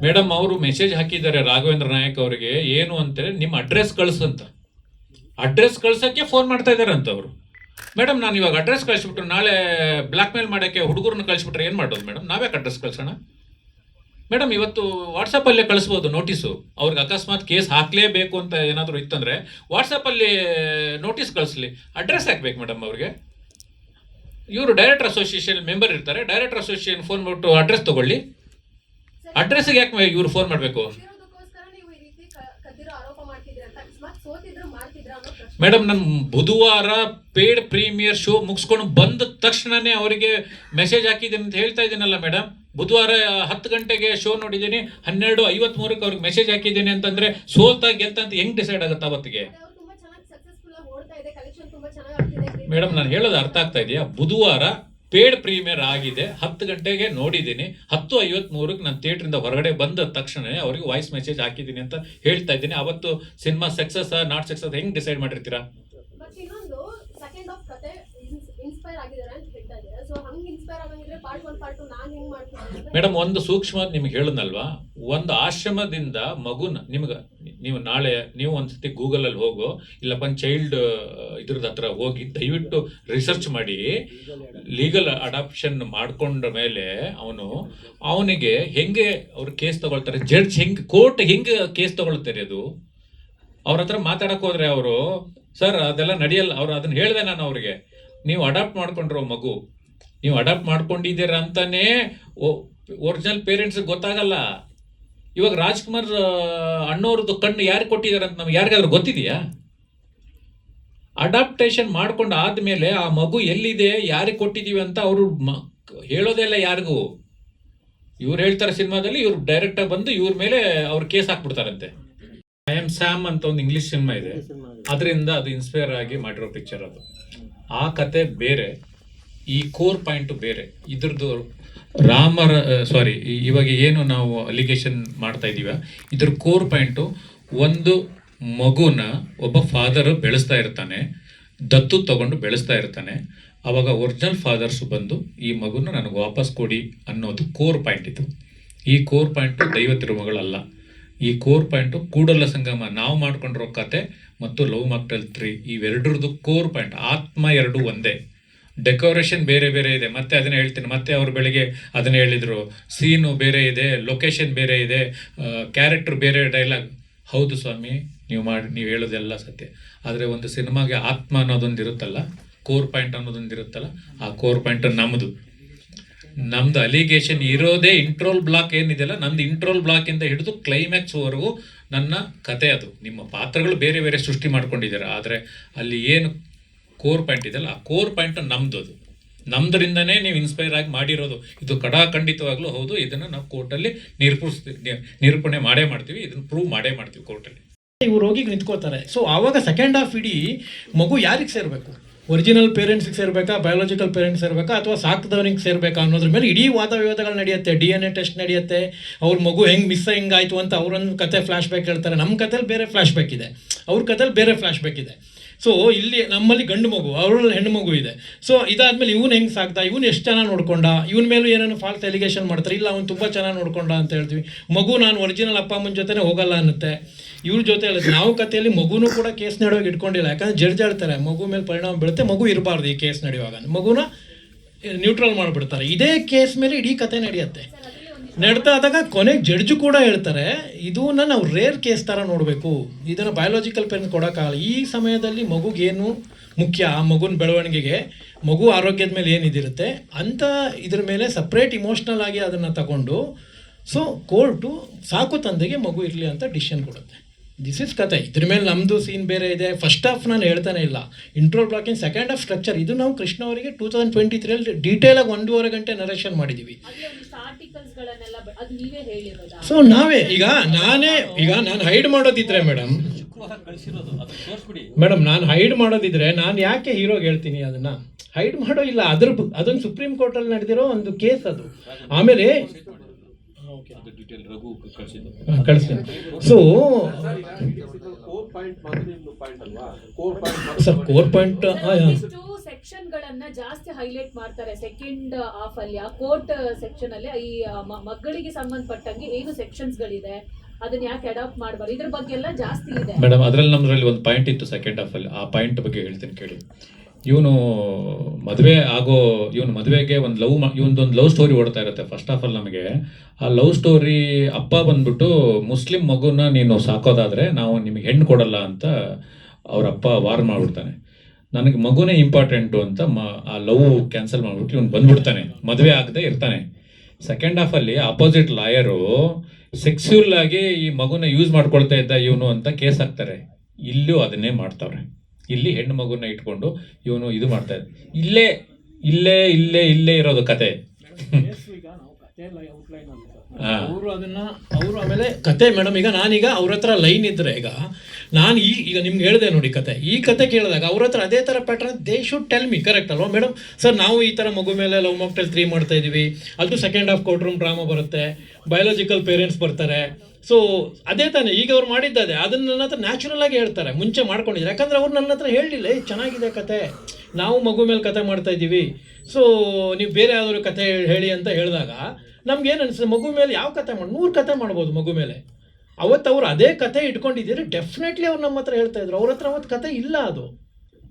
Madam ಅವರು message ಹಾಕಿದ್ದಾರೆ ರಾಘವೇಂದ್ರ ನಾಯಕ್ ಅವರಿಗೆ, ಏನು ಅಂತೇಳಿ ನಿಮ್ಮ ಅಡ್ರೆಸ್ ಕಳಿಸಂತ. ಅಡ್ರೆಸ್ ಕಳ್ಸೋಕ್ಕೆ ಫೋನ್ ಮಾಡ್ತಾ ಇದ್ದಾರೆ ಅಂತ ಅವರು. ಮೇಡಮ್ ನಾನು ಇವಾಗ ಅಡ್ರೆಸ್ ಕಳಿಸ್ಬಿಟ್ರು ನಾಳೆ ಬ್ಲ್ಯಾಕ್ ಮೇಲ್ ಮಾಡೋಕ್ಕೆ ಹುಡುಗರನ್ನ ಕಳಿಸ್ಬಿಟ್ರೆ ಏನು ಮಾಡೋದು ಮೇಡಮ್? ನಾವ್ಯಾಕೆ ಅಡ್ರೆಸ್ ಕಳ್ಸೋಣ ಮೇಡಮ್? ಇವತ್ತು ವಾಟ್ಸಪ್ಪಲ್ಲೇ ಕಳಿಸ್ಬೋದು ನೋಟಿಸು. ಅವ್ರಿಗೆ ಅಕಸ್ಮಾತ್ ಕೇಸ್ ಹಾಕಲೇಬೇಕು ಅಂತ ಏನಾದರೂ ಇತ್ತಂದರೆ ವಾಟ್ಸಪ್ಪಲ್ಲಿ ನೋಟಿಸ್ ಕಳಿಸ್ಲಿ, ಅಡ್ರೆಸ್ ಹಾಕ್ಬೇಕು ಮೇಡಮ್ ಅವ್ರಿಗೆ. ಇವರು ಡೈರೆಕ್ಟರ್ ಅಸೋಸಿಯೇಷನ್ ಮೆಂಬರ್ ಇರ್ತಾರೆ, ಡೈರೆಕ್ಟರ್ ಅಸೋಸಿಯೇಷನ್ ಫೋನ್ ಬಿಟ್ಟು ಅಡ್ರೆಸ್ ತೊಗೊಳ್ಳಿ. ಅಡ್ರೆಸ್ಗೆ ಯಾಕೆ ಇವ್ರು ಫೋನ್ ಮಾಡಬೇಕು ಮೇಡಮ್? ನಾನು ಬುಧವಾರ ಪೇಡ್ ಪ್ರೀಮಿಯರ್ ಶೋ ಮುಗಿಸ್ಕೊಂಡು ಬಂದ ತಕ್ಷಣನೇ ಅವರಿಗೆ ಮೆಸೇಜ್ ಹಾಕಿದ್ದೀನಿ ಅಂತ ಹೇಳ್ತಾ ಇದ್ದೀನಲ್ಲ ಮೇಡಮ್. ಬುಧವಾರ 10 ಗಂಟೆಗೆ ಶೋ ನೋಡಿದ್ದೀನಿ, 12:53ಕ್ಕೆ ಅವ್ರಿಗೆ ಮೆಸೇಜ್ ಹಾಕಿದ್ದೀನಿ ಅಂತಂದರೆ ಸೋಲ್ತಾ ಗೆಲ್ತಾ ಅಂತ ಹೆಂಗೆ ಡಿಸೈಡ್ ಆಗುತ್ತೆ ಅವತ್ತಿಗೆ ಮೇಡಮ್? ನಾನು ಹೇಳೋದು ಅರ್ಥ ಆಗ್ತಾ ಇದೆಯಾ? ಬುಧವಾರ ಪೇಡ್ ಪ್ರೀಮಿಯರ್ ಆಗಿದೆ, 10 ಗಂಟೆಗೆ ನೋಡಿದ್ದೀನಿ, 10:53ಕ್ಕೆ ನಾನು ಥಿಯೇಟ್ರಿಂದ ಹೊರಗಡೆ ಬಂದ ತಕ್ಷಣ ಅವರಿಗೆ ವಾಯ್ಸ್ ಮೆಸೇಜ್ ಹಾಕಿದ್ದೀನಿ ಅಂತ ಹೇಳ್ತಾ ಇದ್ದೀನಿ. ಅವತ್ತು ಸಿನಿಮಾ ಸಕ್ಸಸ್ ನಾಟ್ ಸಕ್ಸಸ್ ಹೆಂಗೆ ಡಿಸೈಡ್ ಮಾಡಿರ್ತೀರಾ ಮೇಡಮ್? ಒಂದು ಸೂಕ್ಷ್ಮ ನಿಮ್ಗೆ ಹೇಳೋದಲ್ವಾ, ಒಂದು ಆಶ್ರಮದಿಂದ ಮಗುನ ನೀವು ನಾಳೆ ನೀವು ಒಂದ್ಸತಿ ಗೂಗಲಲ್ಲಿ ಹೋಗೋ, ಇಲ್ಲಪ್ಪ ಚೈಲ್ಡ್ ಇದ್ರದ್ದು ಹತ್ರ ಹೋಗಿ ದಯವಿಟ್ಟು ರಿಸರ್ಚ್ ಮಾಡಿ. ಲೀಗಲ್ ಅಡಾಪ್ಷನ್ ಮಾಡ್ಕೊಂಡ ಮೇಲೆ ಅವನಿಗೆ ಹೆಂಗೆ ಅವ್ರು ಕೇಸ್ ತಗೊಳ್ತಾರೆ, ಜಡ್ಜ್ ಹೆಂಗೆ, ಕೋರ್ಟ್ ಹೆಂಗೆ ಕೇಸ್ ತಗೊಳ್ತಾರೆ, ಅದು ಅವ್ರ ಹತ್ರ ಮಾತಾಡಕ್ಕೆ ಹೋದ್ರೆ ಅವರು ಸರ್ ಅದೆಲ್ಲ ನಡೆಯಲ್ಲ. ಅವ್ರು ಅದನ್ನ ಹೇಳಿದೆ ನಾನು ಅವ್ರಿಗೆ, ನೀವು ಅಡಾಪ್ಟ್ ಮಾಡ್ಕೊಂಡ್ರೋ ಮಗು, ನೀವು ಅಡಾಪ್ಟ್ ಮಾಡ್ಕೊಂಡಿದ್ದೀರ ಅಂತಾನೆ ಒರಿಜಿನಲ್ ಪೇರೆಂಟ್ಸ್ ಗೊತ್ತಾಗಲ್ಲ. ಇವಾಗ ರಾಜ್ಕುಮಾರ್ ಅಣ್ಣವ್ರದ್ದು ಕಣ್ಣು ಯಾರು ಕೊಟ್ಟಿದ್ದಾರೆ ಅಂತ ನಮ್ಗೆ ಯಾರಿಗಾದ್ರೂ ಗೊತ್ತಿದೆಯಾ? ಅಡಾಪ್ಟೇಷನ್ ಮಾಡ್ಕೊಂಡು ಆದ್ಮೇಲೆ ಆ ಮಗು ಎಲ್ಲಿದೆ, ಯಾರಿಗೆ ಕೊಟ್ಟಿದ್ದೀವಿ ಅಂತ ಅವರು ಹೇಳೋದೇ ಇಲ್ಲ ಯಾರಿಗೂ. ಇವ್ರು ಹೇಳ್ತಾರೆ ಸಿನಿಮಾದಲ್ಲಿ, ಇವ್ರು ಡೈರೆಕ್ಟಾಗಿ ಬಂದು ಇವ್ರ ಮೇಲೆ ಅವ್ರು ಕೇಸ್ ಹಾಕ್ಬಿಡ್ತಾರಂತೆ. ಐ ಆಮ್ ಸ್ಯಾಮ್ ಅಂತ ಒಂದು ಇಂಗ್ಲಿಷ್ ಸಿನಿಮಾ ಇದೆ, ಅದರಿಂದ ಅದು ಇನ್ಸ್ಪೈರ್ ಆಗಿ ಮಾಡಿರೋ ಪಿಕ್ಚರ್. ಅದು ಆ ಕತೆ ಬೇರೆ, ಈ ಕೋರ್ ಪಾಯಿಂಟ್ ಬೇರೆ. ಇದ್ರದ್ದು ಇವಾಗ ಏನು ನಾವು ಅಲಿಗೇಷನ್ ಮಾಡ್ತಾ ಇದ್ದೀವ, ಇದ್ರ ಕೋರ್ ಪಾಯಿಂಟು ಒಂದು ಮಗುನ ಒಬ್ಬ ಫಾದರ್ ಬೆಳೆಸ್ತಾ ಇರ್ತಾನೆ, ದತ್ತು ತಗೊಂಡು ಬೆಳೆಸ್ತಾ ಇರ್ತಾನೆ. ಅವಾಗ ಒರಿಜಿನಲ್ ಫಾದರ್ಸು ಬಂದು ಈ ಮಗುನ ನನಗೆ ವಾಪಸ್ ಕೊಡಿ ಅನ್ನೋದು ಕೋರ್ ಪಾಯಿಂಟ್. ಇದು ಈ ಕೋರ್ ಪಾಯಿಂಟು ದೈವ ತಿರುಮಗಳಲ್ಲ. ಈ ಕೋರ್ ಪಾಯಿಂಟು ಕೂಡಲ ಸಂಗಮ ನಾವು ಮಾಡ್ಕೊಂಡಿರೋ ಕತೆ ಮತ್ತು ಲವ್ ಮಾಕ್ಟೆಲ್ 3 ಇವೆರಡರದ್ದು ಕೋರ್ ಪಾಯಿಂಟ್. ಆತ್ಮ ಎರಡು ಒಂದೇ, ಡೆಕೋರೇಷನ್ ಬೇರೆ ಬೇರೆ ಇದೆ. ಮತ್ತೆ ಅದನ್ನ ಹೇಳ್ತೀನಿ, ಮತ್ತೆ ಅವ್ರು ಬೆಳಿಗ್ಗೆ ಅದನ್ನ ಹೇಳಿದರು, ಸೀನು ಬೇರೆ ಇದೆ, ಲೊಕೇಶನ್ ಬೇರೆ ಇದೆ, ಕ್ಯಾರೆಕ್ಟರ್ ಬೇರೆ, ಡೈಲಾಗ್. ಹೌದು ಸ್ವಾಮಿ, ನೀವು ಹೇಳೋದೆಲ್ಲ ಸತ್ಯ. ಆದರೆ ಒಂದು ಸಿನಿಮಾಗೆ ಆತ್ಮ ಅನ್ನೋದೊಂದು ಇರುತ್ತಲ್ಲ, ಕೋರ್ ಪಾಯಿಂಟ್ ಅನ್ನೋದೊಂದು ಇರುತ್ತಲ್ಲ, ಆ ಕೋರ್ ಪಾಯಿಂಟ್ ನಮ್ದು ಅಲಿಗೇಷನ್ ಇರೋದೇ ಇಂಟ್ರೋಲ್ ಬ್ಲಾಕ್ ಏನಿದೆಯಲ್ಲ, ನಂದು ಇಂಟ್ರೋಲ್ ಬ್ಲಾಕಿಂದ ಹಿಡಿದು ಕ್ಲೈಮ್ಯಾಕ್ಸ್ವರೆಗೂ ನನ್ನ ಕತೆ. ಅದು ನಿಮ್ಮ ಪಾತ್ರಗಳು ಬೇರೆ ಬೇರೆ ಸೃಷ್ಟಿ ಮಾಡ್ಕೊಂಡಿದ್ದಾರೆ, ಆದರೆ ಅಲ್ಲಿ ಏನು ಕೋರ್ ಪಾಯಿಂಟ್ ಇದೆಯಲ್ಲ, ಆ ಕೋರ್ ಪಾಯಿಂಟ್ ನಮ್ದು. ಅದು ನಮ್ದರಿಂದನೇ ನೀವು ಇನ್ಸ್ಪೈರ್ ಆಗಿ ಮಾಡಿರೋದು. ಇದು ಖಂಡಿತವಾಗ್ಲೂ ಹೌದು. ಇದನ್ನು ನಾವು ಕೋರ್ಟಲ್ಲಿ ನಿರೂಪಣೆ ಮಾಡೇ ಮಾಡ್ತೀವಿ, ಇದನ್ನು ಪ್ರೂವ್ ಮಾಡೇ ಮಾಡ್ತೀವಿ ಕೋರ್ಟಲ್ಲಿ. ಇವ್ರು ಹೋಗಿ ನಿಂತ್ಕೋತಾರೆ. ಸೊ ಆವಾಗ ಸೆಕೆಂಡ್ ಹಾಫ್ ಇಡೀ ಮಗು ಯಾರಿಗೆ ಸೇರಬೇಕು, ಒರಿಜಿನಲ್ ಪೇರೆಂಟ್ಸಿಗೆ ಸೇರಬೇಕಾ, ಬಯೋಲಾಜಿಕಲ್ ಪೇರೆಂಟ್ಸ್ ಸೇರಬೇಕಾ, ಅಥವಾ ಸಾಕಿದವ್ರಿಗೆ ಸೇರಬೇಕಾ ಅನ್ನೋದ್ರ ಮೇಲೆ ಇಡೀ ವಾದವಿವಾದಗಳು ನಡೆಯುತ್ತೆ. DNA ಟೆಸ್ಟ್ ನಡೆಯುತ್ತೆ. ಅವ್ರ ಮಗು ಹೆಂಗೆ ಆಯಿತು ಅಂತ ಅವರೊಂದು ಕತೆ ಫ್ಲ್ಯಾಶ್ ಬ್ಯಾಕ್ ಹೇಳ್ತಾರೆ. ನಮ್ಮ ಕಥೆಯಲ್ಲಿ ಬೇರೆ ಫ್ಲ್ಯಾಶ್ ಬ್ಯಾಕ್ ಇದೆ, ಅವ್ರ ಕಥೆಯಲ್ಲಿ ಬೇರೆ ಫ್ಲ್ಯಾಶ್ ಬ್ಯಾಕ್ ಇದೆ. ಸೊ ಇಲ್ಲಿ ನಮ್ಮಲ್ಲಿ ಗಂಡು ಮಗು, ಅವರಲ್ಲಿ ಹೆಣ್ಣು ಮಗು ಇದೆ. ಸೊ ಇದಾದ್ಮೇಲೆ ಇವನು ಹೆಂಗೆ ಸಾಕ್ತಾ, ಇವನು ಎಷ್ಟು ಚೆನ್ನಾಗಿ ನೋಡ್ಕೊಂಡ, ಇವನ ಮೇಲೂ ಏನೇನು ಫಾಲ್ಸ್ ಎಲಿಗೇಷನ್ ಮಾಡ್ತಾರೆ, ಇಲ್ಲ ಅವ್ನು ತುಂಬ ಚೆನ್ನಾಗಿ ನೋಡ್ಕೊಂಡ ಅಂತ ಹೇಳ್ತೀವಿ. ಮಗು ನಾನು ಒರಿಜಿನಲ್ ಅಪ್ಪ ಅಮ್ಮನ ಜೊತೆನೇ ಹೋಗಲ್ಲ ಅನ್ನತ್ತೆ, ಇವ್ರ ಜೊತೆ ಹೇಳಿದ್ರು. ನಾವು ಕಥೆಯಲ್ಲಿ ಮಗುನೂ ಕೂಡ ಕೇಸ್ ನಡೆಯುವಾಗ ಇಟ್ಕೊಂಡಿಲ್ಲ, ಯಾಕಂದ್ರೆ ಜಡ್ಜ್ ಹೇಳ್ತಾರೆ ಮಗು ಮೇಲೆ ಪರಿಣಾಮ ಬೀಳುತ್ತೆ, ಮಗು ಇರಬಾರ್ದು ಈ ಕೇಸ್ ನಡೆಯುವಾಗ, ಮಗುನ ನ್ಯೂಟ್ರಲ್ ಮಾಡಿಬಿಡ್ತಾರೆ. ಇದೇ ಕೇಸ್ ಮೇಲೆ ಇಡೀ ಕತೆ ನಡೆಯುತ್ತೆ. ನಡ್ತಾ ಆದಾಗ ಕೊನೆಗೆ ಜಡ್ಜು ಕೂಡ ಹೇಳ್ತಾರೆ, ಇದನ್ನ ನಾವು ರೇರ್ ಕೇಸ್ ಥರ ನೋಡಬೇಕು, ಇದನ್ನು ಬಯೋಲಾಜಿಕಲ್ ಪೇರೆಂಟ್ಸ್ ಕೊಡೋಕ್ಕಾಗಲ್ಲ. ಈ ಸಮಯದಲ್ಲಿ ಮಗುಗೇನು ಮುಖ್ಯ, ಆ ಮಗುನ ಬೆಳವಣಿಗೆಗೆ, ಮಗು ಆರೋಗ್ಯದ ಮೇಲೆ ಏನಿದಿರುತ್ತೆ ಅಂತ ಇದ್ರ ಮೇಲೆ ಸಪ್ರೇಟ್ ಇಮೋಷ್ನಲ್ ಆಗಿ ಅದನ್ನು ತಗೊಂಡು, ಸೊ ಕೋರ್ಟು ಸಾಕು ತಂದೆಗೆ ಮಗು ಇರಲಿ ಅಂತ ಡಿಸಿಷನ್ ಕೊಡುತ್ತೆ. ದಿಸ್ ಇಸ್ ಕತೆ. ಇದ್ರ ಮೇಲೆ ನಮ್ಮದು ಸೀನ್ ಬೇರೆ ಇದೆ. ಫಸ್ಟ್ ಹಾಫ್ ನಾನು ಹೇಳ್ತಾನೆ ಇಲ್ಲ, ಇಂಟ್ರೋಲ್ ಬ್ಲಾಕಿಂಗ್, ಸೆಕೆಂಡ್ ಹಾಫ್ ಸ್ಟ್ರಕ್ಚರ್. ಇದು ನಾವು ಕೃಷ್ಣ ಅವರಿಗೆ 2023 ಡೀಟೇಲಾಗಿ 1.5 ಗಂಟೆ ನರೇಷನ್ ಮಾಡಿದ್ದೀವಿ. ಸೊ ನಾನು ಹೈಡ್ ಮಾಡೋದಿದ್ರೆ ಮೇಡಮ್ ನಾನು ಹೈಡ್ ಮಾಡೋದಿದ್ರೆ ನಾನು ಯಾಕೆ ಹೀರೋಗೆ ಹೇಳ್ತೀನಿ, ಅದನ್ನ ಹೈಡ್ ಮಾಡೋ ಇಲ್ಲ. ಅದೊಂದು ಸುಪ್ರೀಂ ಕೋರ್ಟಲ್ಲಿ ನಡೆದಿರೋ ಒಂದು ಕೇಸ್ ಅದು. ಆಮೇಲೆ ಕಳಿಸ್ತೀನಿ. So sir core point section ಗಳನ್ನ ಜಾಸ್ತಿ ಹೈಲೈಟ್ ಮಾಡ್ತಾರೆ ಸೆಕೆಂಡ್ ಹಾಫ್ ಅಲ್ಲಿ, ಆ ಕೋರ್ಟ್ ಸೆಕ್ಷನ್ ಅಲ್ಲಿ ಈ ಮಕ್ಕಳಿಗೆ ಸಂಬಂಧಪಟ್ಟಂಗೆ ಏನು ಸೆಕ್ಷನ್ಸ್ ಗಳಿದೆ ಅದನ್ನ ಯಾಕೆ ಅಡಾಪ್ಟ್ ಮಾಡಬಾರ್ದು, ಇದ್ರ ಬಗ್ಗೆ ಎಲ್ಲ ಜಾಸ್ತಿ ಇದೆ ಮೇಡಮ್. ಅದರಲ್ಲಿ ನಮ್ಮದ್ರಲ್ಲಿ ಒಂದು ಪಾಯಿಂಟ್ ಇತ್ತು ಸೆಕೆಂಡ್ ಹಾಫಲ್ಲಿ, ಆ ಪಾಯಿಂಟ್ ಬಗ್ಗೆ ಹೇಳ್ತೀನಿ ಕೇಳಿ. ಇವನು ಮದುವೆಗೆ ಒಂದು ಇವನೊಂದು ಲವ್ ಸ್ಟೋರಿ ಓಡ್ತಾ ಇರುತ್ತೆ ಫಸ್ಟ್ ಹಾಫಲ್ಲಿ. ನಮಗೆ ಆ ಲವ್ ಸ್ಟೋರಿ, ಅಪ್ಪ ಬಂದ್ಬಿಟ್ಟು ಮುಸ್ಲಿಂ ಮಗುನ ನೀನು ಸಾಕೋದಾದ್ರೆ ನಾವು ನಿಮಗೆ ಹೆಣ್ಣು ಕೊಡಲ್ಲ ಅಂತ ಅವ್ರ ಅಪ್ಪ ವಾರ್ ಮಾಡ್ಬಿಡ್ತಾನೆ. ನನಗೆ ಮಗುನೇ ಇಂಪಾರ್ಟೆಂಟು ಅಂತ ಆ ಲವ್ ಕ್ಯಾನ್ಸಲ್ ಮಾಡ್ಬಿಟ್ಟು ಇವನು ಬಂದ್ಬಿಡ್ತಾನೆ, ಮದುವೆ ಆಗದೆ ಇರ್ತಾನೆ. ಸೆಕೆಂಡ್ ಹಾಫಲ್ಲಿ ಅಪೋಸಿಟ್ ಲಾಯರು ಸೆಕ್ಸ್ಯೂಲ್ ಆಗಿ ಈ ಮಗುನ ಯೂಸ್ ಮಾಡ್ಕೊಳ್ತಾ ಇದ್ದ ಇವನು ಅಂತ ಕೇಸ್ ಹಾಕ್ತಾರೆ. ಇಲ್ಲೂ ಅದನ್ನೇ ಮಾಡ್ತಾವ್ರೆ. ಇಲ್ಲಿ ಹೆಣ್ಣು ಮಗುನ ಇಟ್ಕೊಂಡು ಇವನು ಇದು ಮಾಡ್ತಾ ಇದ್ದ. ಇಲ್ಲೇ ಇಲ್ಲೇ ಇಲ್ಲೇ ಇಲ್ಲೇ ಇರೋದು ಕತೆ. ಅವರು ಆಮೇಲೆ ಕತೆ ಮೇಡಮ್. ಈಗ ನಾನೀಗ ಅವ್ರ ಹತ್ರ ಲೈನ್ ಇದ್ರೆ, ನಾನು ಈಗ ನಿಮ್ಗೆ ಹೇಳಿದೆ ನೋಡಿ ಕತೆ, ಈ ಕತೆ ಕೇಳಿದಾಗ ಅವ್ರ ಹತ್ರ ಅದೇ ಥರ pattern they should tell me, correct ಅಲ್ವಾ ಮೇಡಮ್? ಸರ್ ನಾವು ಈ ಥರ ಮಗು ಮೇಲೆ ಲವ್ ಮಾಕ್ಟೇಲ್ 3 ಮಾಡ್ತಾ ಇದೀವಿ, ಅದು second half court room drama ಬರುತ್ತೆ, ಬಯೋಲಾಜಿಕಲ್ ಪೇರೆಂಟ್ಸ್ ಬರ್ತಾರೆ. ಸೊ ಅದೇ ತಾನೇ ಈಗ ಅವ್ರು ಮಾಡಿದ್ದದೆ, ಅದನ್ನ ನನ್ನ ಹತ್ರ ನ್ಯಾಚುರಲ್ ಆಗಿ ಹೇಳ್ತಾರೆ, ಮುಂಚೆ ಮಾಡ್ಕೊಂಡಿದ್ದಾರೆ. ಯಾಕಂದ್ರೆ ಅವ್ರು ನನ್ನ ಹತ್ರ ಹೇಳಲಿಲ್ಲ ಚೆನ್ನಾಗಿದೆ ಕತೆ, ನಾವು ಮಗು ಮೇಲೆ ಕತೆ ಮಾಡ್ತಾ ಇದ್ದೀವಿ, ಸೊ ನೀವು ಬೇರೆ ಯಾವ್ದಾದ್ರು ಕತೆ ಹೇಳಿ ಅಂತ ಹೇಳಿದಾಗ ನಮ್ಗೇನು ಅನಿಸ್ತದೆ, ಮಗು ಮೇಲೆ ಯಾವ ಕತೆ 100 ಕತೆ ಮಾಡ್ಬೋದು ಮಗು ಮೇಲೆ. ಅವತ್ತು ಅವ್ರು ಅದೇ ಕತೆ ಇಟ್ಕೊಂಡಿದ್ದೀರಿ, ಡೆಫಿನೆಟ್ಲಿ ಅವ್ರು ನಮ್ಮ ಹತ್ರ ಹೇಳ್ತಾ ಇದ್ರು. ಅವ್ರ ಹತ್ರ ಅವತ್ತು ಕತೆ ಇಲ್ಲ ಅದು.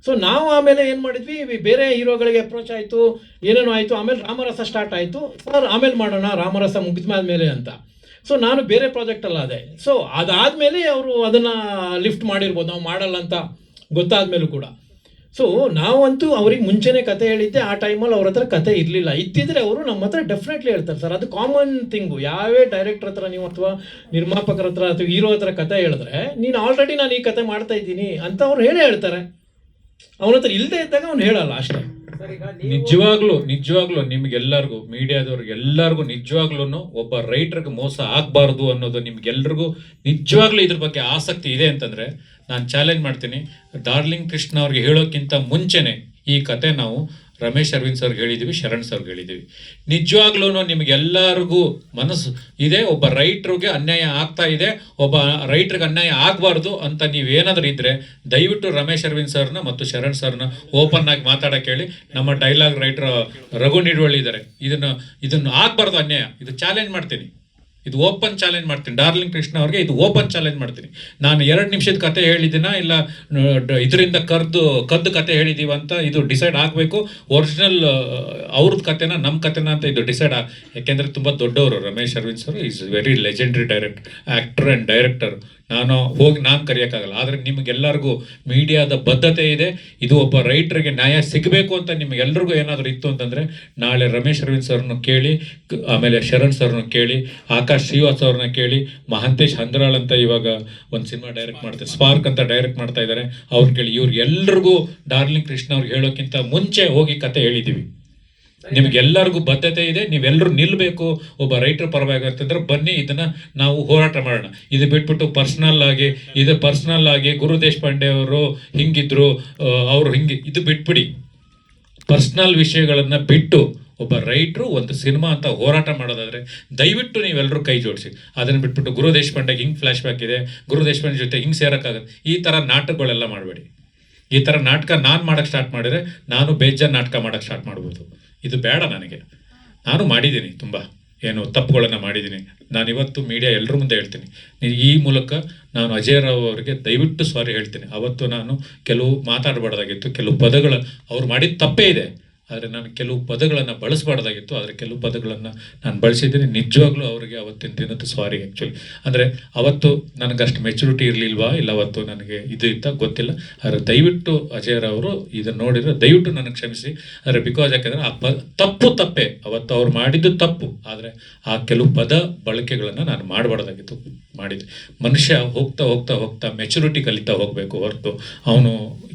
ಸೊ ನಾವು ಆಮೇಲೆ ಏನು ಮಾಡಿದ್ವಿ, ಬೇರೆ ಹೀರೋಗಳಿಗೆ ಅಪ್ರೋಚ್ ಆಯಿತು, ಏನೇನೋ ಆಯಿತು. ಆಮೇಲೆ ರಾಮರಸ ಸ್ಟಾರ್ಟ್ ಆಯಿತು. ಸರ್ ಆಮೇಲೆ ಮಾಡೋಣ ರಾಮರಸ ಮುಗಿದ್ಮೇಲೆ ಅಂತ. ಸೊ ನಾನು ಬೇರೆ ಪ್ರಾಜೆಕ್ಟಲ್ಲ ಅದೇ. ಸೊ ಅದಾದಮೇಲೆ ಅವರು ಅದನ್ನು ಲಿಫ್ಟ್ ಮಾಡಿರ್ಬೋದು, ನಾವು ಮಾಡಲ್ಲ ಅಂತ ಗೊತ್ತಾದ್ಮೇಲೂ ಕೂಡ. ಸೊ ನಾವಂತೂ ಅವ್ರಿಗೆ ಮುಂಚೆನೇ ಕತೆ ಹೇಳಿದ್ದೆ, ಆ ಟೈಮಲ್ಲಿ ಅವ್ರ ಹತ್ರ ಕತೆ ಇರಲಿಲ್ಲ. ಇದ್ದಿದ್ರೆ ಅವರು ನಮ್ಮ ಹತ್ರ ಡೆಫಿನೆಟ್ಲಿ ಹೇಳ್ತಾರೆ ಸರ್. ಅದು ಕಾಮನ್ ಥಿಂಗು. ಯಾವೇ ಡೈರೆಕ್ಟರ್ ಹತ್ರ ನೀವು ಅಥವಾ ನಿರ್ಮಾಪಕರ ಹತ್ರ ಅಥವಾ ಹೀರೋ ಹತ್ರ ಕತೆ ಹೇಳಿದ್ರೆ, ನೀನು ಆಲ್ರೆಡಿ ನಾನು ಈ ಕತೆ ಮಾಡ್ತಾ ಇದ್ದೀನಿ ಅಂತ ಅವ್ರು ಹೇಳೇ ಹೇಳ್ತಾರೆ. ಅವನ ಹತ್ರ ಇಲ್ಲದೆ ಇದ್ದಾಗ ಅವ್ನು ಹೇಳಲ್ಲ ಅಷ್ಟೇ. ನಿಜವಾಗ್ಲೂ ನಿಮ್ಗೆಲ್ಲರಿಗೂ, ಮೀಡಿಯಾದವ್ರಿಗೆ ಎಲ್ಲರಿಗೂ ನಿಜವಾಗ್ಲೂ ಒಬ್ಬ ರೈಟರ್ಗೆ ಮೋಸ ಆಗಬಾರ್ದು ಅನ್ನೋದು ನಿಮ್ಗೆಲ್ರಿಗೂ ನಿಜವಾಗ್ಲೂ ಇದ್ರ ಬಗ್ಗೆ ಆಸಕ್ತಿ ಇದೆ ಅಂತಂದ್ರೆ ನಾನು ಚಾಲೆಂಜ್ ಮಾಡ್ತೀನಿ. ಡಾರ್ಲಿಂಗ್ ಕೃಷ್ಣ ಅವ್ರಿಗೆ ಹೇಳೋಕ್ಕಿಂತ ಮುಂಚೆನೆ ಈ ಕತೆ ನಾವು ರಮೇಶ್ ಅರವಿಂದ್ ಸರ್ಗೆ ಹೇಳಿದ್ದೀವಿ, ಶರಣ್ ಸರ್ಗೆ ಹೇಳಿದ್ದೀವಿ. ನಿಜವಾಗ್ಲೂ ನಿಮಗೆಲ್ಲರಿಗೂ ಮನಸ್ಸು ಇದೆ, ಒಬ್ಬ ರೈಟ್ರಿಗೆ ಅನ್ಯಾಯ ಆಗ್ತಾ ಇದೆ, ಒಬ್ಬ ರೈಟ್ರಿಗೆ ಅನ್ಯಾಯ ಆಗಬಾರ್ದು ಅಂತ ನೀವೇನಾದರೂ ಇದ್ದರೆ ದಯವಿಟ್ಟು ರಮೇಶ್ ಅರವಿಂದ್ ಸರ್ನ ಮತ್ತು ಶರಣ್ ಸರ್ನ ಓಪನ್ ಆಗಿ ಮಾತಾಡೋಕೆ ಹೇಳಿ. ನಮ್ಮ ಡೈಲಾಗ್ ರೈಟರ್ ರಘು ನಿಡ್ವಳ್ಳಿ ಇದ್ದಾರೆ. ಇದನ್ನು ಆಗಬಾರ್ದು ಅನ್ಯಾಯ. ಇದು ಚಾಲೆಂಜ್ ಮಾಡ್ತೀನಿ, ಇದು ಓಪನ್ ಚಾಲೆಂಜ್ ಮಾಡ್ತೀನಿ. ಡಾರ್ಲಿಂಗ್ ಕೃಷ್ಣ ಅವ್ರಿಗೆ ಇದು ಓಪನ್ ಚಾಲೆಂಜ್ ಮಾಡ್ತೀನಿ. ನಾನು 2 ನಿಮಿಷದ ಕತೆ ಹೇಳಿದ್ದೀನ ಇಲ್ಲ ಇದರಿಂದ ಕದ್ದು ಕತೆ ಹೇಳಿದ್ದೀವಿ ಅಂತ ಇದು ಡಿಸೈಡ್ ಆಗಬೇಕು. ಒರಿಜಿನಲ್ ಅವ್ರದ್ದು ಕತೆನ ನಮ್ಮ ಕತೆನ ಅಂತ ಇದು ಡಿಸೈಡ್ ಯಾಕೆಂದರೆ ತುಂಬ ದೊಡ್ಡವರು Ramesh Aravind sir is very legendary actor and director. ನಾನು ಕರೆಯೋಕ್ಕಾಗಲ್ಲ. ಆದರೆ ನಿಮಗೆಲ್ಲರಿಗೂ ಮೀಡಿಯಾದ ಬದ್ಧತೆ ಇದೆ. ಇದು ಒಬ್ಬ ರೈಟ್ರಿಗೆ ನ್ಯಾಯ ಸಿಗಬೇಕು ಅಂತ ನಿಮಗೆಲ್ರಿಗೂ ಏನಾದರೂ ಇತ್ತು ಅಂತಂದರೆ ನಾಳೆ ರಮೇಶ್ ಅರವಿಂದ್ ಸರ್ನು ಕೇಳಿ, ಆಮೇಲೆ ಶರಣ್ ಸರ್ನು ಕೇಳಿ, ಆಕಾಶ್ ಶ್ರೀವಾಸ್ ಅವ್ರನ್ನ ಕೇಳಿ, ಮಹಾಂತೇಶ್ ಹಂದ್ರಾಳ್ ಅಂತ ಇವಾಗ ಒಂದು ಸಿನಿಮಾ ಡೈರೆಕ್ಟ್ ಮಾಡ್ತಾರೆ, ಸ್ಪಾರ್ಕ್ ಅಂತ ಡೈರೆಕ್ಟ್ ಮಾಡ್ತಾ ಇದ್ದಾರೆ, ಅವ್ರು ಕೇಳಿ. ಇವ್ರಿಗೆಲ್ಲರಿಗೂ ಡಾರ್ಲಿಂಗ್ ಕೃಷ್ಣ ಅವ್ರಿಗೆ ಹೇಳೋಕ್ಕಿಂತ ಮುಂಚೆ ಹೋಗಿ ಕತೆ ಹೇಳಿದ್ದೀವಿ. ನಿಮಗೆಲ್ಲರಿಗೂ ಬದ್ಧತೆ ಇದೆ, ನೀವೆಲ್ಲರೂ ನಿಲ್ಲಬೇಕು ಒಬ್ಬ ರೈಟರ್ ಪರವಾಗಿ ಅಂತಂದ್ರೆ ಬನ್ನಿ, ಇದನ್ನ ನಾವು ಹೋರಾಟ ಮಾಡೋಣ. ಇದು ಬಿಟ್ಬಿಟ್ಟು ಪರ್ಸ್ನಲ್ ಆಗಿ ಗುರು ದೇಶಪಾಂಡೆ ಅವರು ಹಿಂಗಿದ್ರು, ಅವರು ಇದು ಬಿಟ್ಬಿಡಿ. ಪರ್ಸ್ನಲ್ ವಿಷಯಗಳನ್ನ ಬಿಟ್ಟು ಒಬ್ಬ ರೈಟ್ರು ಒಂದು ಸಿನಿಮಾ ಅಂತ ಹೋರಾಟ ಮಾಡೋದಾದ್ರೆ ದಯವಿಟ್ಟು ನೀವೆಲ್ಲರೂ ಕೈ ಜೋಡಿಸಿ. ಅದನ್ನು ಬಿಟ್ಬಿಟ್ಟು ಗುರು ದೇಶಪಾಂಡೆಗೆ ಹಿಂಗೆ ಫ್ಲ್ಯಾಶ್ ಬ್ಯಾಕ್ ಇದೆ, ಗುರು ದೇಶಪಾಂಡೆ ಜೊತೆ ಹಿಂಗೆ ಸೇರೋಕ್ಕಾಗತ್ತೆ, ಈ ಥರ ನಾಟಕಗಳೆಲ್ಲ ಮಾಡಬೇಡಿ. ಈ ಥರ ನಾಟಕ ನಾನು ಮಾಡೋಕ್ಕೆ ಸ್ಟಾರ್ಟ್ ಮಾಡಿದರೆ ನಾನು ಬೇಜಾರು ನಾಟಕ ಮಾಡೋಕ್ಕೆ ಸ್ಟಾರ್ಟ್ ಮಾಡ್ಬೋದು. ಇದು ಬೇಡ ನನಗೆ. ನಾನು ಮಾಡಿದ್ದೀನಿ, ತುಂಬ ಏನು ತಪ್ಪುಗಳನ್ನು ಮಾಡಿದ್ದೀನಿ. ನಾನಿವತ್ತು ಮೀಡಿಯಾ ಎಲ್ಲರ ಮುಂದೆ ಹೇಳ್ತೀನಿ, ಈ ಮೂಲಕ ನಾನು ಅಜಯ್ ರಾವ್ ಅವರಿಗೆ ದಯವಿಟ್ಟು ಸಾರಿ ಹೇಳ್ತೀನಿ. ಅವತ್ತು ನಾನು ಕೆಲವು ಮಾತಾಡಬಾರ್ದಾಗಿತ್ತು, ಕೆಲವು ಪದಗಳ ಅವ್ರು ಮಾಡಿದ ತಪ್ಪೇ ಇದೆ, ಆದರೆ ನಾನು ಕೆಲವು ಪದಗಳನ್ನು ಬಳಸಬಾರ್ದಾಗಿತ್ತು. ಆದರೆ ಕೆಲವು ಪದಗಳನ್ನು ನಾನು ಬಳಸಿದ್ದೀನಿ. ನಿಜವಾಗ್ಲೂ ಅವರಿಗೆ ಅವತ್ತಿನ ದಿನದ ಸಾರಿ. ಆ್ಯಕ್ಚುಲಿ ಅಂದರೆ ಅವತ್ತು ನನಗಷ್ಟು ಮೆಚುರಿಟಿ ಇರಲಿಲ್ವಾ, ಇಲ್ಲ ಅವತ್ತು ನನಗೆ ಇದು ಇತ್ತ ಗೊತ್ತಿಲ್ಲ. ಆದರೆ ದಯವಿಟ್ಟು ಅಜಯ್ ಅವರು ಇದನ್ನು ನೋಡಿದರೆ ದಯವಿಟ್ಟು ನನಗೆ ಕ್ಷಮಿಸಿ. ಆದರೆ ಬಿಕಾಸ್ ಯಾಕೆಂದರೆ ಆ ತಪ್ಪೇ ಅವತ್ತು ಅವ್ರು ಮಾಡಿದ್ದು ತಪ್ಪು. ಆದರೆ ಆ ಕೆಲವು ಪದ ಬಳಕೆಗಳನ್ನು ನಾನು ಮಾಡಬಾರ್ದಾಗಿತ್ತು, ಮಾಡಿದ್ದೆ. ಮನುಷ್ಯ ಹೋಗ್ತಾ ಮೆಚುರಿಟಿ ಕಲಿತಾ ಹೋಗಬೇಕು ಹೊರತು ಅವನು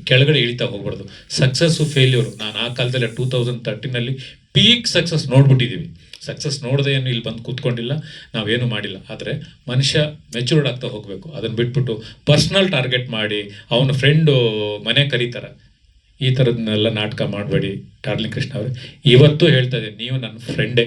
ಕೆಳಗಡೆ ಇಳಿತಾ ಹೋಗ್ಬಾರ್ದು. ಸಕ್ಸಸ್ಸು ಫೇಲ್ಯೂರು ನಾನು ಆ ಕಾಲದಲ್ಲಿ 2013 ಪೀಕ್ ಸಕ್ಸಸ್ ನೋಡ್ಬಿಟ್ಟಿದ್ದೀವಿ. ಸಕ್ಸಸ್ ನೋಡದೆ ಏನು ಇಲ್ಲಿ ಬಂದು ಕೂತ್ಕೊಂಡಿಲ್ಲ, ನಾವೇನು ಮಾಡಿಲ್ಲ. ಆದರೆ ಮನುಷ್ಯ ಮೆಚೂರ್ಡ್ ಆಗ್ತಾ ಹೋಗಬೇಕು. ಅದನ್ನು ಬಿಟ್ಬಿಟ್ಟು ಪರ್ಸ್ನಲ್ ಟಾರ್ಗೆಟ್ ಮಾಡಿ ಅವನ ಫ್ರೆಂಡು ಮನೆ ಕರೀತಾರೆ, ಈ ಥರದನ್ನೆಲ್ಲ ನಾಟಕ ಮಾಡಬೇಡಿ. ಡಾರ್ಲಿಂಗ್ ಕೃಷ್ಣ ಅವರೇ, ಇವತ್ತು ಹೇಳ್ತಾ ಇದ್ದೀನಿ, ನೀವು ನನ್ನ ಫ್ರೆಂಡೇ.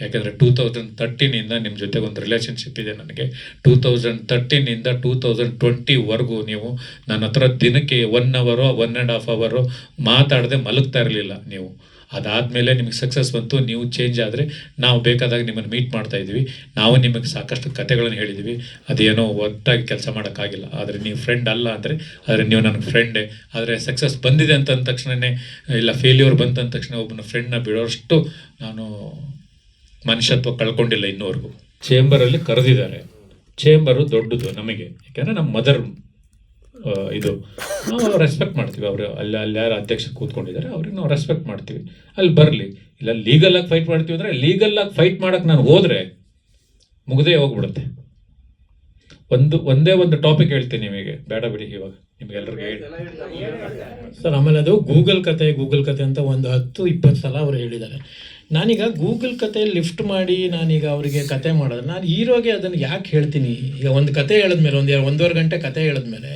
ಯಾಕೆಂದರೆ 2013 ನಿಮ್ಮ ಜೊತೆಗೆ ಒಂದು ರಿಲೇಷನ್ಶಿಪ್ ಇದೆ ನನಗೆ. 2013 2020ವರೆಗೂ ನೀವು ನನ್ನ ಹತ್ರ ದಿನಕ್ಕೆ 1 ಅವರೋ 1.5 ಅವರೋ ಮಾತಾಡದೆ ಮಲಗ್ತಾ ಇರಲಿಲ್ಲ ನೀವು. ಅದಾದಮೇಲೆ ನಿಮಗೆ ಸಕ್ಸಸ್ ಬಂತು, ನೀವು ಚೇಂಜ್ ಆದರೆ ನಾವು ಬೇಕಾದಾಗ ನಿಮ್ಮನ್ನು ಮೀಟ್ ಮಾಡ್ತಾ ಇದ್ವಿ. ನಾವು ನಿಮಗೆ ಸಾಕಷ್ಟು ಕತೆಗಳನ್ನು ಹೇಳಿದ್ದೀವಿ. ಅದೇನೋ ಒಟ್ಟಾಗಿ ಕೆಲಸ ಮಾಡೋಕ್ಕಾಗಿಲ್ಲ. ಆದರೆ ನೀವು ಫ್ರೆಂಡ್ ಅಲ್ಲ ಅಂದರೆ, ಆದರೆ ನೀವು ನನಗೆ ಫ್ರೆಂಡೇ. ಆದರೆ ಸಕ್ಸಸ್ ಬಂದಿದೆ ಅಂತ ಅಂದ ತಕ್ಷಣವೇ, ಇಲ್ಲ ಫೇಲ್ಯೂರ್ ಬಂತ ಅಂದ ತಕ್ಷಣ ಒಬ್ಬನ ಫ್ರೆಂಡ್ನ ಬಿಡೋಷ್ಟು ನಾನು ಮನುಷ್ಯತ್ವ ಕಳ್ಕೊಂಡಿಲ್ಲ ಇನ್ನೂವರೆಗೂ. ಚೇಂಬರಲ್ಲಿ ಕರೆದಿದ್ದಾರೆ. ಚೇಂಬರು ದೊಡ್ಡದು ನಮಗೆ, ಯಾಕೆಂದರೆ ನಮ್ಮ ಮದರ್ ಇದು ನಾವು ರೆಸ್ಪೆಕ್ಟ್ ಮಾಡ್ತೀವಿ. ಅವರು ಅಲ್ಲಿ ಯಾರು ಅಧ್ಯಕ್ಷರು ಕೂತ್ಕೊಂಡಿದ್ದಾರೆ ಅವ್ರಿಗೆ ನಾವು ರೆಸ್ಪೆಕ್ಟ್ ಮಾಡ್ತೀವಿ. ಅಲ್ಲಿ ಬರಲಿ. ಇಲ್ಲ ಲೀಗಲಾಗಿ ಫೈಟ್ ಮಾಡ್ತೀವಿ ಅಂದರೆ, ಲೀಗಲಾಗಿ ಫೈಟ್ ಮಾಡೋಕ್ಕೆ ನಾನು ಹೋದರೆ ಮುಗ್ದೇ ಹೋಗ್ಬಿಡುತ್ತೆ. ಒಂದೇ ಒಂದು ಟಾಪಿಕ್ ಹೇಳ್ತೀನಿ ನಿಮಗೆ, ಬೇಡ ಬಿಡಿ ಇವಾಗ ನಿಮಗೆಲ್ಲರಿಗೂ ಹೇಳಿ ಸರ್. ಆಮೇಲೆ ಅದು ಗೂಗಲ್ ಕತೆ ಅಂತ ಒಂದು 10-20 ಸಲ ಅವರು ಹೇಳಿದ್ದಾರೆ. ನಾನೀಗ ಗೂಗಲ್ ಕತೆ ಲಿಫ್ಟ್ ಮಾಡಿ ನಾನೀಗ ಅವರಿಗೆ ಕತೆ ಮಾಡೋದು, ನಾನು ಹೀರೋಗೆ ಅದನ್ನು ಯಾಕೆ ಹೇಳ್ತೀನಿ? ಈಗ ಒಂದು ಕತೆ ಹೇಳಿದ್ಮೇಲೆ 1.5 ಗಂಟೆ ಕತೆ ಹೇಳಿದ್ಮೇಲೆ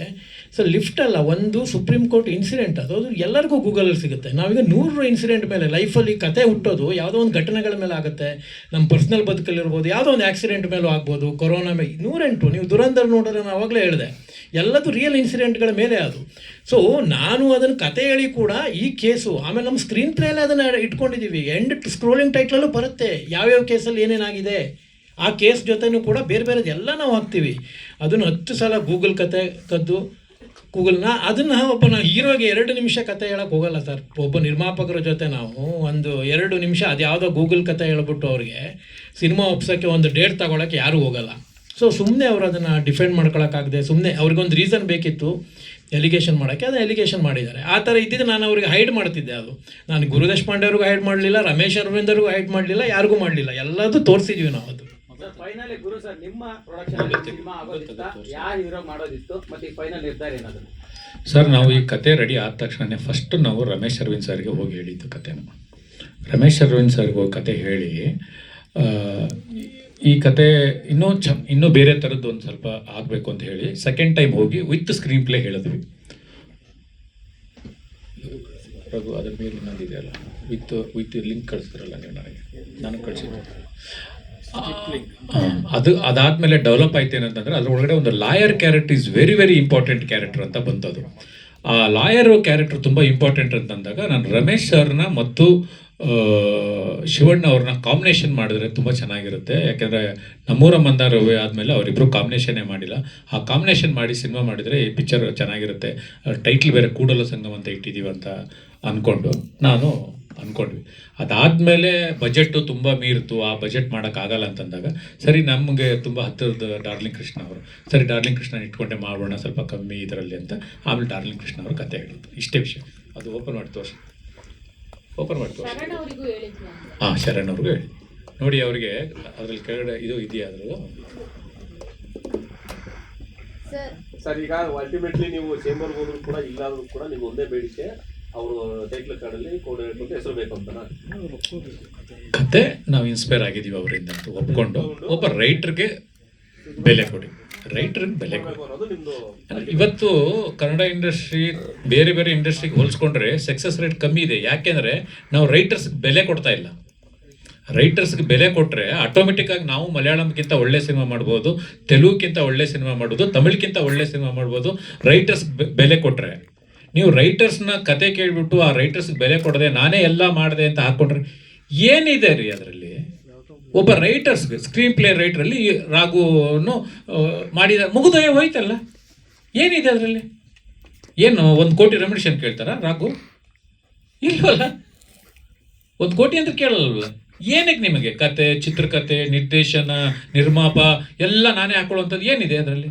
ಸೊ ಲಿಫ್ಟ್ ಅಲ್ಲ, ಒಂದು ಸುಪ್ರೀಂ ಕೋರ್ಟ್ ಇನ್ಸಿಡೆಂಟ್ ಅದು ಎಲ್ಲರಿಗೂ ಗೂಗಲಲ್ಲಿ ಸಿಗುತ್ತೆ. ನಾವೀಗ 100 ಇನ್ಸಿಡೆಂಟ್ ಮೇಲೆ ಲೈಫಲ್ಲಿ ಕತೆ ಹುಟ್ಟೋದು ಯಾವುದೋ ಒಂದು ಘಟನೆಗಳ ಮೇಲೆ ಆಗುತ್ತೆ. ನಮ್ಮ ಪರ್ಸ್ನಲ್ ಬದುಕಲ್ಲಿರ್ಬೋದು, ಯಾವುದೋ ಒಂದು ಆಕ್ಸಿಡೆಂಟ್ ಮೇಲೂ ಆಗ್ಬೋದು, ಕೊರೋನಾ ಮೇಲೆ 108. ನೀವು ದುರಂಧರ್ ನೋಡಿದ್ರೆ ನಾನು ಆವಾಗಲೇ ಹೇಳಿದೆ, ಎಲ್ಲದು ರಿಯಲ್ ಇನ್ಸಿಡೆಂಟ್ಗಳ ಮೇಲೆ ಅದು. ಸೊ ನಾನು ಅದನ್ನು ಕತೆ ಹೇಳಿ ಕೂಡ ಈ ಕೇಸು, ಆಮೇಲೆ ನಮ್ಮ ಸ್ಕ್ರೀನ್ ಪ್ಲೇಯಲ್ಲಿ ಅದನ್ನು ಇಟ್ಕೊಂಡಿದ್ದೀವಿ. ಎಂಡ್ ಸ್ಕ್ರೋಲಿಂಗ್ ಟೈಟ್ಲಲ್ಲೂ ಬರುತ್ತೆ ಯಾವ್ಯಾವ ಕೇಸಲ್ಲಿ ಏನೇನಾಗಿದೆ. ಆ ಕೇಸ್ ಜೊತೆನೂ ಕೂಡ ಬೇರೆ ಬೇರೆದು ಎಲ್ಲ ನಾವು ಹಾಕ್ತೀವಿ. ಅದನ್ನು 10 ಸಲ ಗೂಗಲ್ ಕತೆ ಕದ್ದು ಗೂಗಲ್ನ ಅದನ್ನು ಒಬ್ಬ ಹೀರೋಗೆ 2 ನಿಮಿಷ ಕತೆ ಹೇಳೋಕ್ಕೆ ಹೋಗಲ್ಲ ಸರ್. ಒಬ್ಬ ನಿರ್ಮಾಪಕರ ಜೊತೆ ನಾವು 1-2 ನಿಮಿಷ ಅದು ಯಾವುದೋ ಗೂಗಲ್ ಕತೆ ಹೇಳ್ಬಿಟ್ಟು ಅವ್ರಿಗೆ ಸಿನಿಮಾ ಒಪ್ಸೋಕ್ಕೆ ಒಂದು ಡೇಟ್ ತಗೊಳ್ಳೋಕ್ಕೆ ಯಾರೂ ಹೋಗಲ್ಲ. ಸೊ ಸುಮ್ಮನೆ ಅವರು ಅದನ್ನು ಡಿಫೆಂಡ್ ಮಾಡ್ಕೊಳಕ್ಕಾಗದೆ ಸುಮ್ಮನೆ ಅವ್ರಿಗೊಂದು ರೀಸನ್ ಬೇಕಿತ್ತು ಎಲಿಗೇಷನ್ ಮಾಡೋಕ್ಕೆ, ಅದನ್ನು ಎಲಿಗೇಷನ್ ಮಾಡಿದ್ದಾರೆ. ಆ ಥರ ಇದ್ದಿದ್ದು ನಾನು ಅವ್ರಿಗೆ ಹೈಡ್ ಮಾಡ್ತಿದ್ದೆ. ಅದು ನಾನು ಗುರು ದೇಶಪಾಂಡೆ ಅವ್ರಿಗೂ ಹೈಡ್ ಮಾಡಲಿಲ್ಲ, ರಮೇಶ್ ಅರವಿಂದರ್ಗೂ ಹೈಡ್ ಮಾಡಲಿಲ್ಲ, ಯಾರಿಗೂ ಮಾಡಲಿಲ್ಲ, ಎಲ್ಲದೂ ತೋರಿಸಿದ್ವಿ ನಾವು. ಅದು ಫೈನಲಿ ಗುರು ಸರ್, ನಿಮ್ಮ ಪ್ರೊಡಕ್ಷನ್ ಸಿನಿಮಾ ಆಗೋದಿತ್ತ, ಯಾವ ಹೀರೋ ಮಾಡೋದಿತ್ತು, ಮತ್ತೆ ಈ ಫೈನಲ್ ನಿರ್ಧಾರ ಏನಾದ್ರು? ಸರ್, ನಾವು ಈ ಕತೆ ರೆಡಿ ಆದ ತಕ್ಷಣ ಫಸ್ಟ್ ನಾವು ರಮೇಶ್ ಅರವಿಂದ್ ಸರ್ಗೆ ಹೋಗಿ ಹೇಳಿದ್ದು ಕತೆನ. ರಮೇಶ್ ಅರವಿಂದ್ ಸರ್ಗೆ ಹೋಗಿ ಕತೆ ಹೇಳಿ, ಈ ಕತೆ ಇನ್ನೂ ಬೇರೆ ಥರದ್ದು ಒಂದು ಸ್ವಲ್ಪ ಆಗಬೇಕು ಅಂತ ಹೇಳಿ ಸೆಕೆಂಡ್ ಟೈಮ್ ಹೋಗಿ ವಿತ್ ಸ್ಕ್ರೀನ್ ಪ್ಲೇ ಹೇಳಿದ್ವಿ. ರಘು, ಅದ್ರ ಮೇಲೆ ಇನ್ನೊಂದಿದೆಯಲ್ಲ, ವಿತ್ ಲಿಂಕ್ ಕಳಿಸ್ತಾರಲ್ಲ ನೀವು, ನನಗೆ ಕಳಿಸಿದ್ದು ಅದಾದಮೇಲೆ ಡೆವಲಪ್ ಆಯ್ತು ಏನಂತಂದರೆ, ಅದ್ರ ಒಳಗಡೆ ಒಂದು lawyer character is very very important character ಅಂತ ಬಂತದು. ಆ ಲಾಯರ್ ಕ್ಯಾರೆಕ್ಟರ್ ತುಂಬ ಇಂಪಾರ್ಟೆಂಟ್ ಅಂತಂದಾಗ ನಾನು ರಮೇಶ್ ಸರ್ನ ಮತ್ತು ಶಿವಣ್ಣ ಅವ್ರನ್ನ ಕಾಂಬಿನೇಷನ್ ಮಾಡಿದ್ರೆ ತುಂಬ ಚೆನ್ನಾಗಿರುತ್ತೆ. ಯಾಕೆಂದರೆ ನಮ್ಮೂರ ಮಂದಾರವೇ ಆದಮೇಲೆ ಅವರಿಬ್ಬರು ಕಾಂಬಿನೇಷನ್ನೇ ಮಾಡಿಲ್ಲ. ಆ ಕಾಂಬಿನೇಷನ್ ಮಾಡಿ ಸಿನಿಮಾ ಮಾಡಿದರೆ ಈ ಪಿಕ್ಚರ್ ಚೆನ್ನಾಗಿರುತ್ತೆ. ಟೈಟ್ಲ್ ಬೇರೆ ಕೂಡಲ ಸಂಗಮ ಅಂತ ಇಟ್ಟಿದ್ದೀವಿ ಅಂತ ನಾನು ಅಂದ್ಕೊಂಡ್ವಿ. ಅದಾದಮೇಲೆ ಬಜೆಟ್ಟು ತುಂಬ ಮೀರಿತು, ಆ ಬಜೆಟ್ ಮಾಡೋಕ್ಕಾಗಲ್ಲ ಅಂತಂದಾಗ ಸರಿ ನಮಗೆ ತುಂಬ ಹತ್ತಿರದ ಡಾರ್ಲಿಂಗ್ ಕೃಷ್ಣ ಅವರು, ಸರಿ ಡಾರ್ಲಿಂಗ್ ಕೃಷ್ಣ ಇಟ್ಕೊಂಡೆ ಮಾಡೋಣ ಸ್ವಲ್ಪ ಕಮ್ಮಿ ಇದರಲ್ಲಿ ಅಂತ. ಆಮೇಲೆ ಡಾರ್ಲಿಂಗ್ ಕೃಷ್ಣ ಅವರು ಕತೆ ಹೇಳಿದ್ದು. ಇಷ್ಟೇ ವಿಷಯ. ಅದು ಓಪನ್ ಮಾಡಿ ತೋರಿಸಿ. ಹಾಂ, ಶರಣ್ ಅವ್ರಿಗೂ ಹೇಳಿ ನೋಡಿ. ಅವರಿಗೆ ಅದ್ರಲ್ಲಿ ಕೆಳಗಡೆ ಇದು ಇದೆಯಾ ಅದ್ರದ್ದು ಸರ್. ಈಗ ಅಲ್ಟಿಮೇಟ್ಲಿ ನೀವು ಚೇಂಬರ್ ಹೋದ್ರು ಕೂಡ ಇಲ್ಲಾದ್ರೂ ಕೂಡ ನೀವು ಒಂದೇ ಬೇಡಿಕೆ, ಅವರು ಟೈಟ್ಲ್ ಕಾರ್ಡಲ್ಲಿ ಕೋಡ್ ಹೇಳ್ಕೊಂಡು ಹೆಸರು ಬೇಕು ಅಂತ ಕತೆ ನಾವು ಇನ್ಸ್ಪೈರ್ ಆಗಿದ್ದೀವಿ ಅವರಿಂದ ಅಂತ ಒಪ್ಕೊಂಡು, ಒಬ್ಬ ರೈಟ್ರಿಗೆ ಬೆಲೆ ಕೊಡಿ, ರೈಟ್ರಿಗೆ ಬೆಲೆ ಕೊಡಿ. ಇವತ್ತು ಕನ್ನಡ ಇಂಡಸ್ಟ್ರಿ ಬೇರೆ ಬೇರೆ ಇಂಡಸ್ಟ್ರಿಗೆ ಹೋಲಿಸ್ಕೊಂಡ್ರೆ ಸಕ್ಸಸ್ ರೇಟ್ ಕಮ್ಮಿ ಇದೆ. ಯಾಕೆಂದರೆ ನಾವು ರೈಟರ್ಸ್ಗೆ ಬೆಲೆ ಕೊಡ್ತಾ ಇಲ್ಲ. ರೈಟರ್ಸ್ಗೆ ಬೆಲೆ ಕೊಟ್ಟರೆ ಆಟೋಮೆಟಿಕ್ಕಾಗಿ ನಾವು ಮಲಯಾಳಂಗಿಂತ ಒಳ್ಳೆ ಸಿನಿಮಾ ಮಾಡ್ಬೋದು, ತೆಲುಗಿಗಿಂತ ಒಳ್ಳೆ ಸಿನಿಮಾ ಮಾಡ್ಬೋದು, ತಮಿಳ್ಗಿಂತ ಒಳ್ಳೆ ಸಿನಿಮಾ ಮಾಡ್ಬೋದು. ರೈಟರ್ಸ್ಗೆ ಬೆಲೆ ಕೊಟ್ಟರೆ, ನೀವು ರೈಟರ್ಸ್ನ ಕತೆ ಕೇಳಿಬಿಟ್ಟು ಆ ರೈಟರ್ಸ್ಗೆ ಬೆಲೆ ಕೊಡದೆ ನಾನೇ ಎಲ್ಲ ಮಾಡಿದೆ ಅಂತ ಹಾಕ್ಕೊಂಡ್ರೆ ಏನಿದೆ ರೀ ಅದರಲ್ಲಿ? ಒಬ್ಬ ರೈಟರ್ಸ್ಗೆ ಸ್ಕ್ರೀನ್ ಪ್ಲೇ ರೈಟ್ರಲ್ಲಿ ರಾಘುವನ್ನು ಮಾಡಿದ ಮುಗಿದೋಯ ಹೋಯ್ತಲ್ಲ, ಏನಿದೆ ಅದರಲ್ಲಿ? ಏನು 1 ಕೋಟಿ ರೆಮ್ಯುನರೇಷನ್ ಕೇಳ್ತಾರ ರಾಘು? ಇಲ್ವಲ್ಲ, 1 ಕೋಟಿ ಅಂತ ಕೇಳಲ್ವಲ್ಲ. ಏನಕ್ಕೆ ನಿಮಗೆ ಕತೆ, ಚಿತ್ರಕಥೆ, ನಿರ್ದೇಶನ, ನಿರ್ಮಾಪ ಎಲ್ಲ ನಾನೇ ಹಾಕೊಳ್ಳುವಂಥದ್ದು ಏನಿದೆ ಅದರಲ್ಲಿ?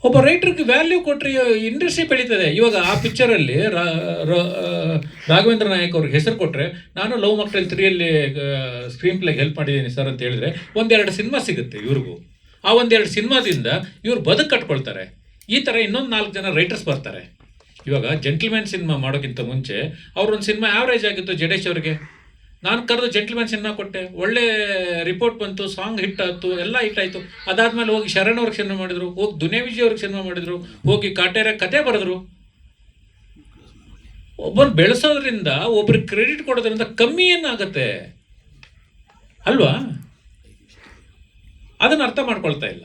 ಒಬ್ಬ ರೈಟರ್ಗೆ ವ್ಯಾಲ್ಯೂ ಕೊಟ್ಟರೆ ಇಂಡಸ್ಟ್ರಿ ಬೆಳೀತದೆ. ಇವಾಗ ಆ ಪಿಕ್ಚರಲ್ಲಿ ರಾಘವೇಂದ್ರ ನಾಯಕ್ ಅವ್ರಿಗೆ ಹೆಸರು ಕೊಟ್ಟರೆ, ನಾನು ಲವ್ ಮಾಕ್ಟೈಲ್ 3ಯಲ್ಲಿ ಸ್ಕ್ರೀನ್ ಪ್ಲೇಗೆ ಹೆಲ್ಪ್ ಮಾಡಿದ್ದೀನಿ ಸರ್ ಅಂತ ಹೇಳಿದ್ರೆ 1-2 ಸಿನಿಮಾ ಸಿಗುತ್ತೆ ಇವ್ರಿಗೂ. ಆ 1-2 ಸಿನಿಮಾದಿಂದ ಇವ್ರು ಬದುಕು ಕಟ್ಕೊಳ್ತಾರೆ. ಈ ಥರ ಇನ್ನೊಂದು 4 ಜನ ರೈಟರ್ಸ್ ಬರ್ತಾರೆ. ಇವಾಗ ಜೆಂಟಲ್ಮ್ಯಾನ್ ಸಿನಿಮಾ ಮಾಡೋಕ್ಕಿಂತ ಮುಂಚೆ ಅವ್ರೊಂದು ಸಿನಿಮಾ ಆವ್ರೇಜ್ ಆಗಿತ್ತು ಜಡೇಶ್ ಅವ್ರಿಗೆ. ನಾನು ಕರೆದು ಜೆಂಟಲ್ಮ್ಯಾನ್ ಸಿನಿಮಾ ಕೊಟ್ಟೆ, ಒಳ್ಳೆ ರಿಪೋರ್ಟ್ ಬಂತು, ಸಾಂಗ್ ಹಿಟ್ ಆಯ್ತು, ಎಲ್ಲ ಹಿಟ್ ಆಯಿತು. ಅದಾದಮೇಲೆ ಹೋಗಿ ಶರಣ್ ಅವ್ರಿಗೆ ಸಿನಿಮಾ ಮಾಡಿದ್ರು, ಹೋಗಿ ದುನಿಯಾ ವಿಜಯ್ ಅವ್ರಿಗೆ ಸಿನಿಮಾ ಮಾಡಿದ್ರು, ಹೋಗಿ ಕಾಟೇರ ಕತೆ ಬರೆದ್ರು. ಒಬ್ಬರು ಬೆಳೆಸೋದ್ರಿಂದ, ಒಬ್ರಿಗೆ ಕ್ರೆಡಿಟ್ ಕೊಡೋದ್ರಿಂದ ಕಮ್ಮಿ ಏನಾಗುತ್ತೆ? ಅಲ್ವಾ? ಅದನ್ನ ಅರ್ಥ ಮಾಡ್ಕೊಳ್ತಾ ಇಲ್ಲ.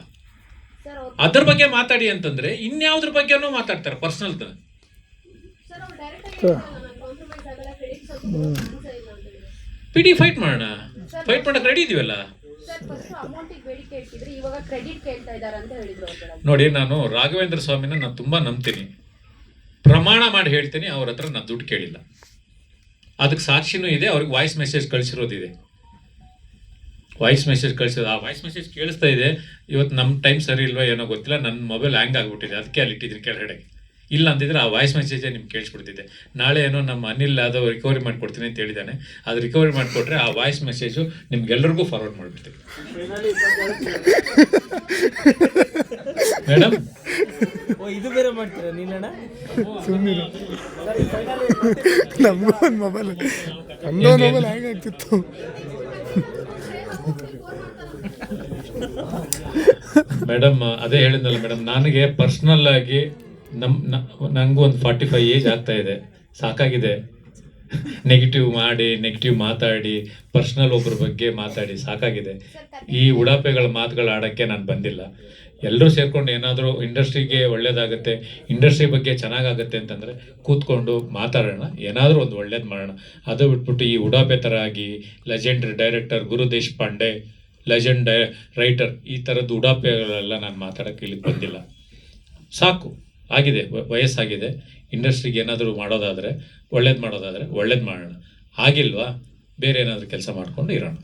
ಸರ್ ಅದ್ರ ಬಗ್ಗೆ ಮಾತಾಡಿ ಅಂತಂದ್ರೆ ಇನ್ಯಾವ್ದ್ರ ಬಗ್ಗೆನೂ ಮಾತಾಡ್ತಾರೆ ಪರ್ಸನಲ್. ಸರ್ ಅವ್ರು ಡೈರೆಕ್ಟ್ ಆಗಿ ನಾನು ಕಾಂಪ್ರಮೈಸ್ ಆಗಲ್ಲ, ಕ್ರೆಡಿಟ್ ಸ್ವಲ್ಪ ಚಾನ್ಸೇ ಇಲ್ಲ ಅಂತ ಹೇಳಿದ್ರು. ಪಿಡಿ ಫೈಟ್ ಮಾಡೋಣ, ಫೈಟ್ ಮಾಡಕ್ ರೆಡಿ ಇದೀವಲ್ಲ. ಸರ್ ಫಸ್ಟ್ ಅಮೌಂಟಿಗೆ ಬೇಡಿಕೆ ಇಟ್ಟಿದ್ರೆ ಇವಾಗ ಕ್ರೆಡಿಟ್ ಕೇಳ್ತಾ ಇದ್ದಾರೆ ಅಂತ ಹೇಳಿದ್ರು ಅವ್ರು. ನೋಡಿ, ನಾನು ರಾಘವೇಂದ್ರ ಸ್ವಾಮಿನ ನಾನು ತುಂಬಾ ನಂಬ್ತೀನಿ, ಪ್ರಮಾಣ ಮಾಡಿ ಹೇಳ್ತೀನಿ, ಅವ್ರ ಹತ್ರ ನಾನು ದುಡ್ಡು ಕೇಳಿಲ್ಲ. ಅದಕ್ಕೆ ಸಾಕ್ಷಿನೂ ಇದೆ, ಅವ್ರಿಗೆ ವಾಯ್ಸ್ ಮೆಸೇಜ್ ಕಳಿಸಿರೋದಿದೆ. ವಾಯ್ಸ್ ಮೆಸೇಜ್ ಕಳಿಸೋದು, ಆ ವಾಯ್ಸ್ ಮೆಸೇಜ್ ಕೇಳಿಸ್ತಾ ಇದೆ. ಇವತ್ತು ನಮ್ಮ ಟೈಮ್ ಸರಿ ಇಲ್ವಾ ಏನೋ ಗೊತ್ತಿಲ್ಲ, ನನ್ನ ಮೊಬೈಲ್ ಹ್ಯಾಂಗ್ ಆಗಿಬಿಟ್ಟಿದೆ, ಅದಕ್ಕೆ ಅಲ್ಲಿ ಇಟ್ಟಿದ್ದೀನಿ ಕೆಳಗಡೆ. ಇಲ್ಲ ಅಂತಿದ್ರೆ ಆ ವಾಯ್ಸ್ ಮೆಸೇಜೇ ನಿಮ್ಗೆ ಕೇಳಿಸ್ಬಿಡ್ತಿದ್ದೆ. ನಾಳೆ ಏನೋ ನಮ್ಮ ಅನಿಲ್ ಅದು ರಿಕವರಿ ಮಾಡಿಕೊಡ್ತೀನಿ ಅಂತ ಹೇಳಿದ್ದಾನೆ, ಅದು ರಿಕವರಿ ಮಾಡಿಕೊಟ್ರೆ ಆ ವಾಯ್ಸ್ ಮೆಸೇಜು ನಿಮ್ಗೆಲ್ಲರಿಗೂ ಫಾರ್ವರ್ಡ್ ಮಾಡಿಬಿಡ್ತೀವಿ. ಮೇಡಮ್ ಇದು ಬೇರೆ ಮಾಡ್ತೀರಾ ನೀನಣ್ಣ? ಸುಮ್ಮನೆ ನಮ್ಮೊಂದು ಮೊಬೈಲ್ ನಮ್ಮದೊಂದು ಮೊಬೈಲ್ ಹ್ಯಾಂಗ್ ಆಗ್ತಿತ್ತು. ಮೇಡಮ್ ಅದೇ ಹೇಳಿದ್ನಲ್ಲ ಮೇಡಮ್, ನನಗೆ ಪರ್ಸ್ನಲ್ ಆಗಿ ನನಗೂ ಒಂದು 45 ಏಜ್ ಆಗ್ತಾ ಇದೆ, ಸಾಕಾಗಿದೆ. ನೆಗೆಟಿವ್ ಮಾತಾಡಿ ಪರ್ಸ್ನಲ್ ಒಬ್ಬರ ಬಗ್ಗೆ ಮಾತಾಡಿ ಸಾಕಾಗಿದೆ. ಈ ಉಡಾಪೆಗಳ ಮಾತುಗಳು ಆಡೋಕ್ಕೆ ನಾನು ಬಂದಿಲ್ಲ. ಎಲ್ಲರೂ ಸೇರ್ಕೊಂಡು ಏನಾದರೂ ಇಂಡಸ್ಟ್ರಿಗೆ ಒಳ್ಳೇದಾಗುತ್ತೆ, ಇಂಡಸ್ಟ್ರಿ ಬಗ್ಗೆ ಚೆನ್ನಾಗಾಗುತ್ತೆ ಅಂತಂದರೆ ಕೂತ್ಕೊಂಡು ಮಾತಾಡೋಣ, ಏನಾದರೂ ಒಂದು ಒಳ್ಳೇದು ಮಾಡೋಣ. ಅದು ಬಿಟ್ಬಿಟ್ಟು ಈ ಉಡಾಪೆ ಥರ ಆಗಿ ಲೆಜೆಂಡ್ ಡೈರೆಕ್ಟರ್ ಗುರು ದೇಶಪಾಂಡೆ, ಲೆಜೆಂಡ್ ರೈಟರ್, ಈ ಥರದ್ದು ಉಡಾಪೆಗಳೆಲ್ಲ ನಾನು ಮಾತಾಡೋಕ್ಕೆ ಇಲ್ಲಿಗೆ ಬಂದಿಲ್ಲ. ಸಾಕು ಆಗಿದೆ, ವಯಸ್ಸಾಗಿದೆ. ಇಂಡಸ್ಟ್ರಿಗೆ ಏನಾದರೂ ಮಾಡೋದಾದರೆ ಒಳ್ಳೇದು ಮಾಡೋಣ. ಆಗಿಲ್ವಾ ಬೇರೆ ಏನಾದರೂ ಕೆಲಸ ಮಾಡ್ಕೊಂಡು ಇರೋಣ.